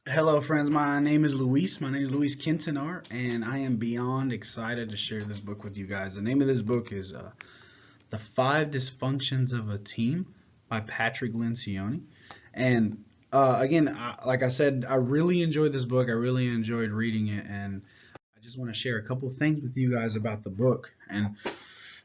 Hello, friends. My name is Luis. My name is Luis Quintanar, and I am beyond excited to share this book with you guys. The name of this book is The Five Dysfunctions of a Team by Patrick Lencioni. And again, like I said, I really enjoyed this book. I really enjoyed reading it, and I just want to share a couple things with you guys about the book. And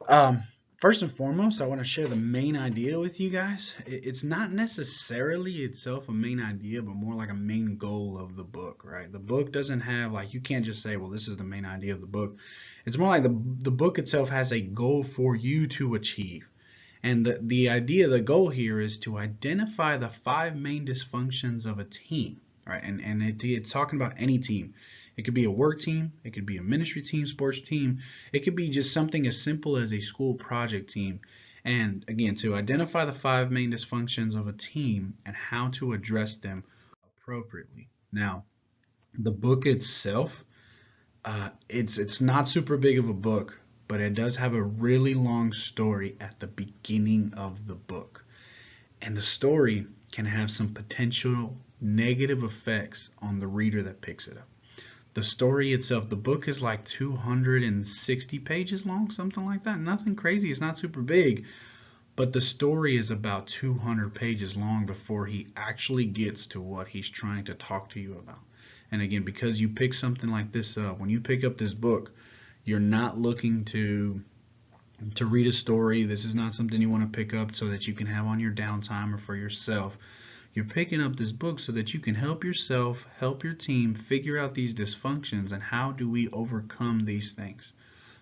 um, first and foremost, I want to share the main idea with you guys. It's not necessarily itself a main idea, but more like a main goal of the book, right? The book doesn't have like you can't just say, well, this is the main idea of the book. It's more like the book itself has a goal for you to achieve. And the idea, the goal here is to identify the five main dysfunctions of a team, right? And it's talking about any team. It could be a work team, it could be a ministry team, sports team, it could be just something as simple as a school project team. And again, to identify the five main dysfunctions of a team and how to address them appropriately. Now, the book itself, it's not super big of a book, but it does have a really long story at the beginning of the book. And the story can have some potential negative effects on the reader that picks it up. The story itself, the book is like 260 pages long, something like that. Nothing crazy, it's not super big, but the story is about 200 pages long before he actually gets to what he's trying to talk to you about. And again, because you pick something like this up, when you pick up this book, you're not looking to read a story. This is not something you want to pick up so that you can have on your downtime or for yourself. You're picking up this book so that you can help yourself, help your team figure out these dysfunctions and how do we overcome these things.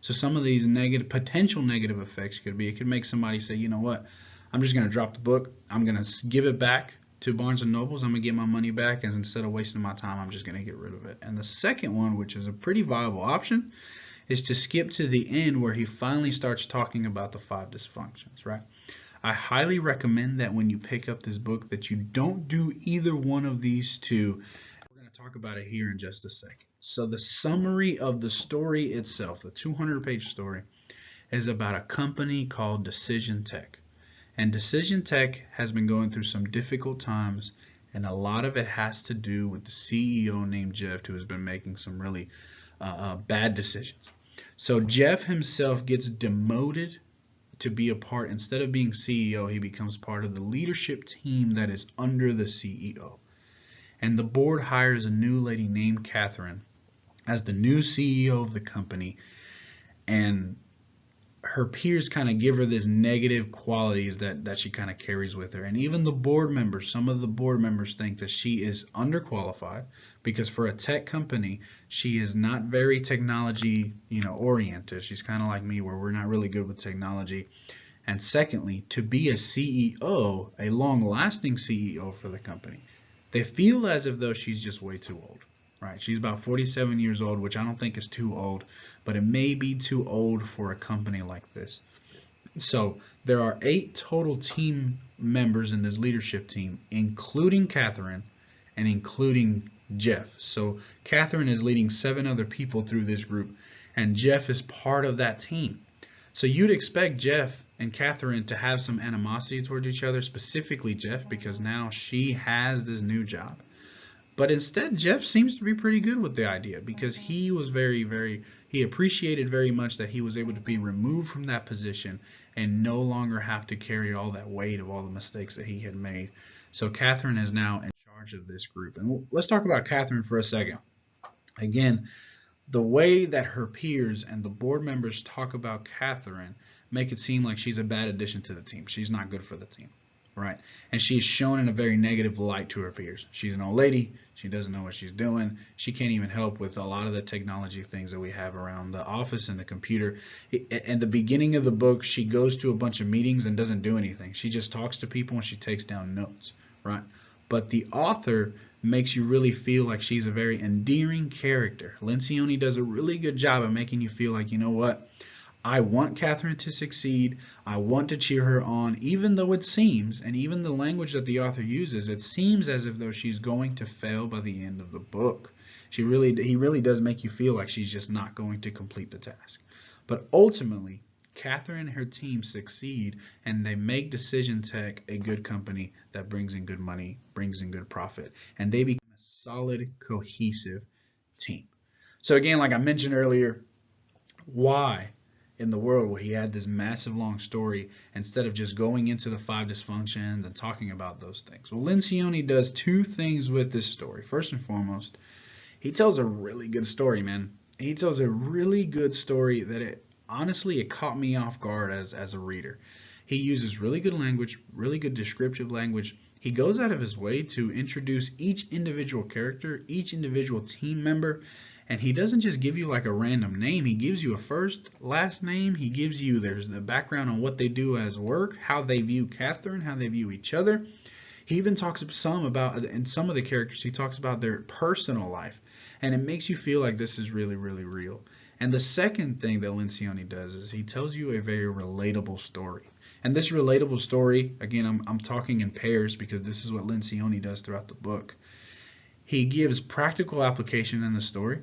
So some of these potential negative effects could be, it could make somebody say, you know what, I'm just going to drop the book. I'm going to give it back to Barnes and Nobles. I'm going to get my money back, and instead of wasting my time, I'm just going to get rid of it. And the second one, which is a pretty viable option, is to skip to the end where he finally starts talking about the five dysfunctions, right? I highly recommend that when you pick up this book that you don't do either one of these two. We're going to talk about it here in just a second. So the summary of the story itself, the 200-page story, is about a company called Decision Tech. And Decision Tech has been going through some difficult times, and a lot of it has to do with the CEO named Jeff, who has been making some really bad decisions. So Jeff himself gets demoted to be a part, instead of being CEO, he becomes part of the leadership team that is under the CEO. And the board hires a new lady named Catherine as the new CEO of the company. And her peers kind of give her this negative qualities that she kind of carries with her. And even the board members, some of the board members think that she is underqualified because for a tech company, she is not very technology, oriented. She's kind of like me where we're not really good with technology. And secondly, to be a CEO, a long-lasting CEO for the company, they feel as if though she's just way too old, right? She's about 47 years old, which I don't think is too old, but it may be too old for a company like this. So there are 8 total team members in this leadership team, including Catherine and including Jeff. So Catherine is leading 7 other people through this group, and Jeff is part of that team. So you'd expect Jeff and Catherine to have some animosity towards each other, specifically Jeff, because now she has this new job. But instead, Jeff seems to be pretty good with the idea because he was he appreciated very much that he was able to be removed from that position and no longer have to carry all that weight of all the mistakes that he had made. So Catherine is now in charge of this group. And let's talk about Catherine for a second. Again, the way that her peers and the board members talk about Catherine make it seem like she's a bad addition to the team. She's not good for the team, right? And she's shown in a very negative light to her peers. She's an old lady. She doesn't know what she's doing. She can't even help with a lot of the technology things that we have around the office and the computer. At the beginning of the book, she goes to a bunch of meetings and doesn't do anything. She just talks to people and she takes down notes, right? But the author makes you really feel like she's a very endearing character. Lencioni does a really good job of making you feel like, you know what? I want Catherine to succeed. I want to cheer her on, even though it seems, and even the language that the author uses, it seems as if though she's going to fail by the end of the book. He really does make you feel like she's just not going to complete the task. But ultimately, Catherine and her team succeed, and they make Decision Tech a good company that brings in good money, brings in good profit, and they become a solid, cohesive team. So again, like I mentioned earlier, why in the world would he add this massive long story instead of just going into the five dysfunctions and talking about those things? Well, Lencioni does two things with this story. First and foremost, he tells a really good story, man. He tells a really good story that it caught me off guard as a reader. He uses really good language, really good descriptive language. He goes out of his way to introduce each individual character, each individual team member, and he doesn't just give you like a random name. He gives you a first, last name. He gives you there's the background on what they do as work, how they view Catherine, how they view each other. He even talks some about, in some of the characters, he talks about their personal life, and it makes you feel like this is really, really real. And the second thing that Lencioni does is he tells you a very relatable story. And this relatable story, again, I'm talking in pairs because this is what Lencioni does throughout the book. He gives practical application in the story.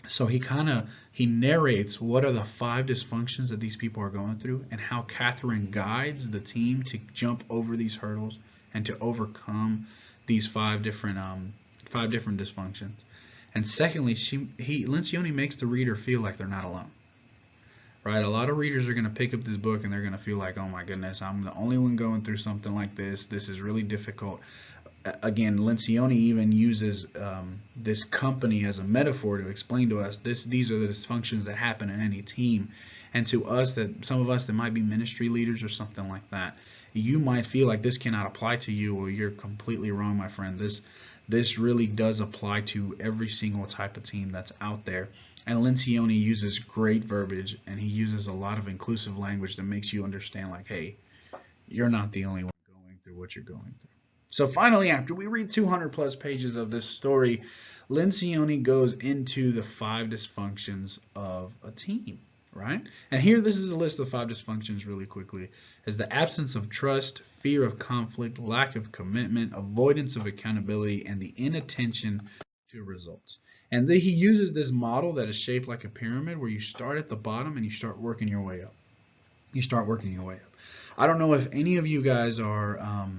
So he narrates what are the five dysfunctions that these people are going through and how Catherine guides the team to jump over these hurdles and to overcome these five different dysfunctions. And secondly, Lencioni makes the reader feel like they're not alone. Right? A lot of readers are going to pick up this book and they're going to feel like, oh my goodness, I'm the only one going through something like this. This is really difficult. Again, Lencioni even uses this company as a metaphor to explain to us these are the dysfunctions that happen in any team. And to us, that some of us that might be ministry leaders or something like that, you might feel like this cannot apply to you, or you're completely wrong, my friend. This really does apply to every single type of team that's out there. And Lencioni uses great verbiage, and he uses a lot of inclusive language that makes you understand, like, hey, you're not the only one going through what you're going through. So finally, after we read 200 plus pages of this story, Lencioni goes into the five dysfunctions of a team, right? And here, this is a list of five dysfunctions really quickly. Is the absence of trust, fear of conflict, lack of commitment, avoidance of accountability, and the inattention to results. And he uses this model that is shaped like a pyramid where you start at the bottom and you start working your way up. You start working your way up. I don't know if any of you guys are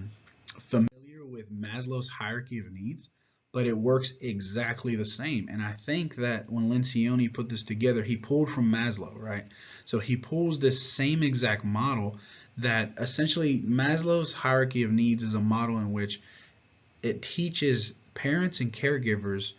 familiar with Maslow's hierarchy of needs, but it works exactly the same. And I think that when Lencioni put this together, he pulled from Maslow, right? So he pulls this same exact model that essentially Maslow's hierarchy of needs is a model in which it teaches parents and caregivers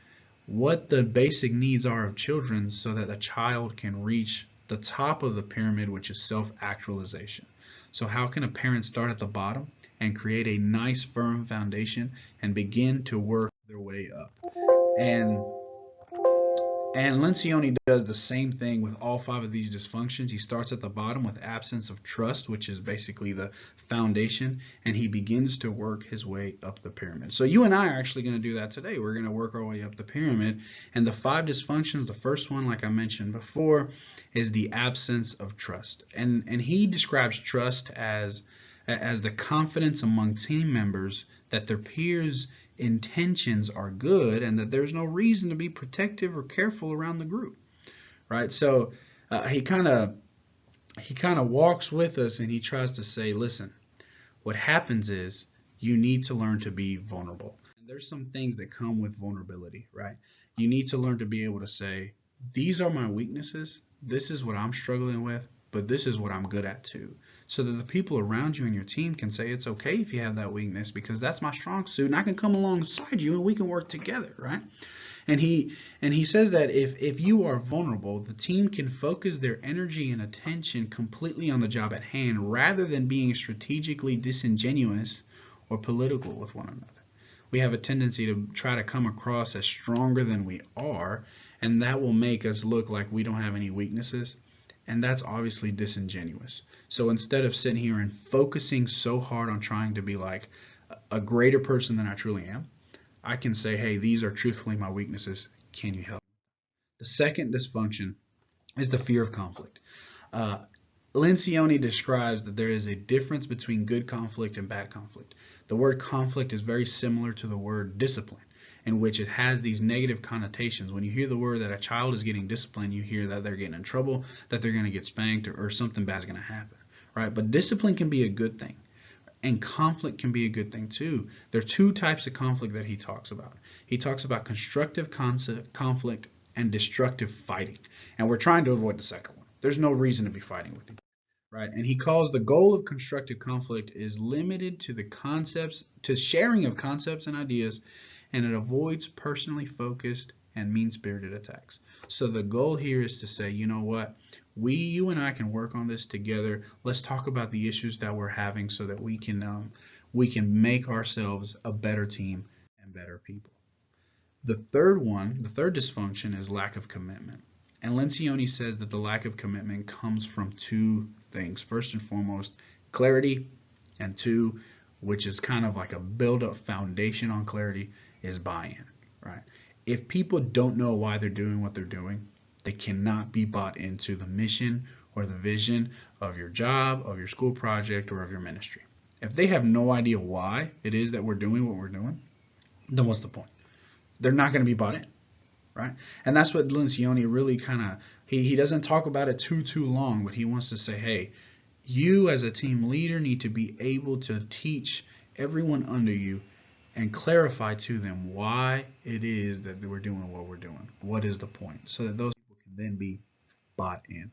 what the basic needs are of children so that a child can reach the top of the pyramid, which is self-actualization. So how can a parent start at the bottom and create a nice firm foundation and begin to work their way up? And Lencioni does the same thing with all five of these dysfunctions. He starts at the bottom with absence of trust, which is basically the foundation, and he begins to work his way up the pyramid. So you and I are actually going to do that today. We're going to work our way up the pyramid. And the five dysfunctions, the first one, like I mentioned before, is the absence of trust. And he describes trust as the confidence among team members that their peers' intentions are good and that there's no reason to be protective or careful around the group, right? So he kind of walks with us and he tries to say, listen, what happens is you need to learn to be vulnerable. And there's some things that come with vulnerability, right? You need to learn to be able to say, these are my weaknesses. This is what I'm struggling with, but this is what I'm good at too. So that the people around you and your team can say it's okay if you have that weakness because that's my strong suit and I can come alongside you and we can work together, right? And he says that if you are vulnerable, the team can focus their energy and attention completely on the job at hand rather than being strategically disingenuous or political with one another. We have a tendency to try to come across as stronger than we are, and that will make us look like we don't have any weaknesses. And that's obviously disingenuous. So instead of sitting here and focusing so hard on trying to be like a greater person than I truly am, I can say, hey, these are truthfully my weaknesses. Can you help? The second dysfunction is the fear of conflict. Lencioni describes that there is a difference between good conflict and bad conflict. The word conflict is very similar to the word discipline, in which it has these negative connotations. When you hear the word that a child is getting disciplined, you hear that they're getting in trouble, that they're going to get spanked, or something bad is going to happen, right? But discipline can be a good thing. And conflict can be a good thing too. There are two types of conflict that he talks about. He talks about constructive conflict and destructive fighting. And we're trying to avoid the second one. There's no reason to be fighting with each other, right? And he calls the goal of constructive conflict is limited to the concepts, to sharing of concepts and ideas, and it avoids personally focused and mean-spirited attacks. So the goal here is to say, you know what? You and I can work on this together. Let's talk about the issues that we're having so that we can make ourselves a better team and better people. The third dysfunction is lack of commitment. And Lencioni says that the lack of commitment comes from two things. First and foremost, clarity, and two, which is kind of like a build-up foundation on clarity, is buy-in, right? If people don't know why they're doing what they're doing, they cannot be bought into the mission or the vision of your job, of your school project, or of your ministry. If they have no idea why it is that we're doing what we're doing, then what's the point? They're not going to be bought in, right? And that's what Lencioni really kind of, he doesn't talk about it too long, but he wants to say, hey, you as a team leader need to be able to teach everyone under you and clarify to them why it is that we're doing what we're doing. What is the point? So that those people can then be bought in.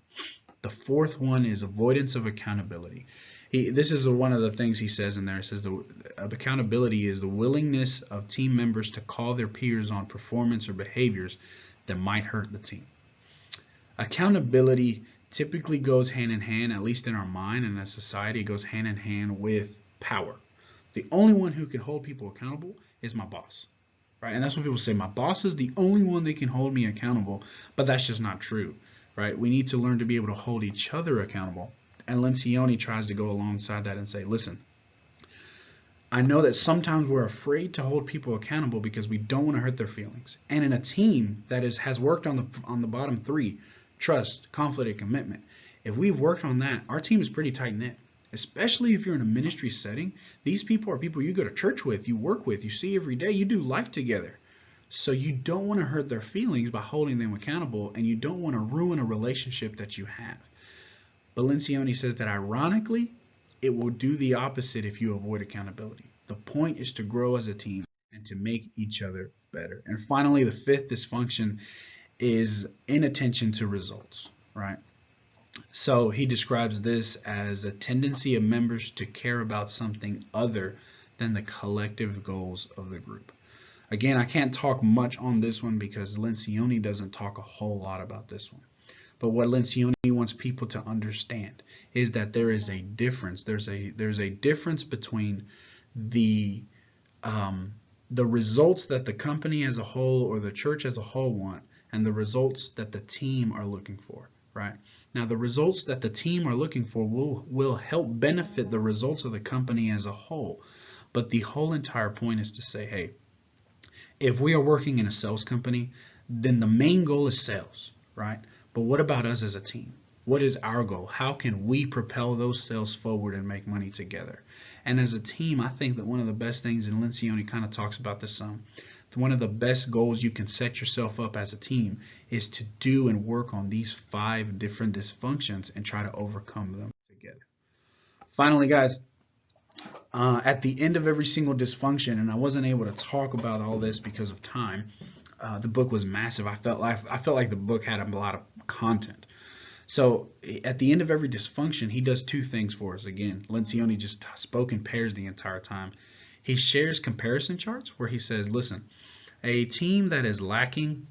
The fourth one is avoidance of accountability. This is one of the things he says in there. It says accountability is the willingness of team members to call their peers on performance or behaviors that might hurt the team. Accountability typically goes hand in hand, at least in our mind and as society, it goes hand in hand with power. The only one who can hold people accountable is my boss, right? And that's what people say. My boss is the only one that can hold me accountable, but that's just not true, right? We need to learn to be able to hold each other accountable. And Lencioni tries to go alongside that and say, listen, I know that sometimes we're afraid to hold people accountable because we don't want to hurt their feelings. And in a team that has worked on the bottom three, trust, conflict, and commitment, if we've worked on that, our team is pretty tight-knit. Especially if you're in a ministry setting, these people are people you go to church with, you work with, you see every day, you do life together. So you don't want to hurt their feelings by holding them accountable, and you don't want to ruin a relationship that you have. But Lencioni says that ironically, it will do the opposite if you avoid accountability. The point is to grow as a team and to make each other better. And finally, the fifth dysfunction is inattention to results, right? So he describes this as a tendency of members to care about something other than the collective goals of the group. Again, I can't talk much on this one because Lencioni doesn't talk a whole lot about this one. But what Lencioni wants people to understand is that there is a difference. There's a difference between the results that the company as a whole or the church as a whole want and the results that the team are looking for. Right? Now, the results that the team are looking for will help benefit the results of the company as a whole. But the whole entire point is to say, hey, if we are working in a sales company, then the main goal is sales, right? But what about us as a team? What is our goal? How can we propel those sales forward and make money together? And as a team, I think that one of the best things, and Lencioni kind of talks about this some, one of the best goals you can set yourself up as a team is to do and work on these 5 different dysfunctions and try to overcome them together. Finally, guys, at the end of every single dysfunction, and I wasn't able to talk about all this because of time, the book was massive. I felt like the book had a lot of content. So at the end of every dysfunction, he does 2 things for us. Again, Lencioni just spoke in pairs the entire time. He shares comparison charts where he says, listen, a team that is lacking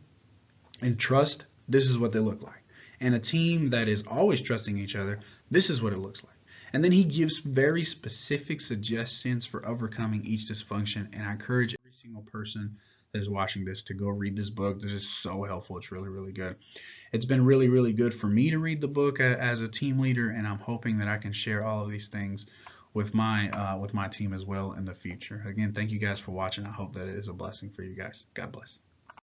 in trust, this is what they look like. And a team that is always trusting each other, this is what it looks like. And then he gives very specific suggestions for overcoming each dysfunction. And I encourage every single person that is watching this to go read this book. This is so helpful. It's really, really good. It's been really, really good for me to read the book as a team leader, and I'm hoping that I can share all of these things with my team as well in the future. Again, thank you guys for watching. I hope that it is a blessing for you guys. God bless.